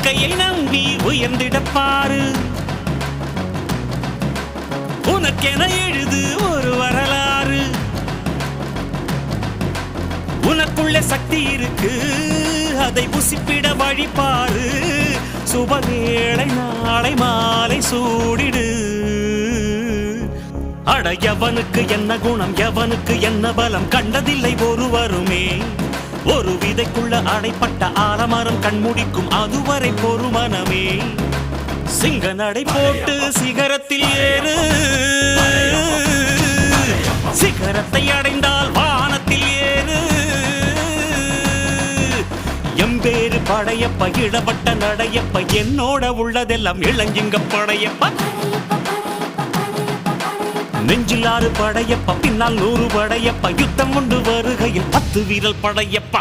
கையை நம்பி உயர்ந்திடப்பாரு உனக்கென எழுது ஒரு வரலாறு உனக்குள்ள சக்தி இருக்கு அதை புசிப்பிட வழிபாரு சுபவேளை நாளை மாலை சூடிடு அட எவனுக்கு என்ன குணம் எவனுக்கு என்ன பலம் கண்டதில்லை ஒருவருமே ஒரு விதைக்குள்ள அடைப்பட்ட ஆலமரம் கண்முடிக்கும் அதுவரை பொறுமனமே சிங்க நடை போட்டு சிகரத்தில் ஏறு சிகரத்தை அடைந்தால் வானத்தில் ஏறு எம்பேரு படையப்ப இடப்பட்ட நடையப்ப என்னோட உள்ளதெல்லாம் இளஞ்சிங்க படையப்ப நெஞ்சில் 6 படையப்ப பின்னால் 100 படையப்ப யுத்தம் கொண்டு வருகையில் 10 வீரல் படையப்பா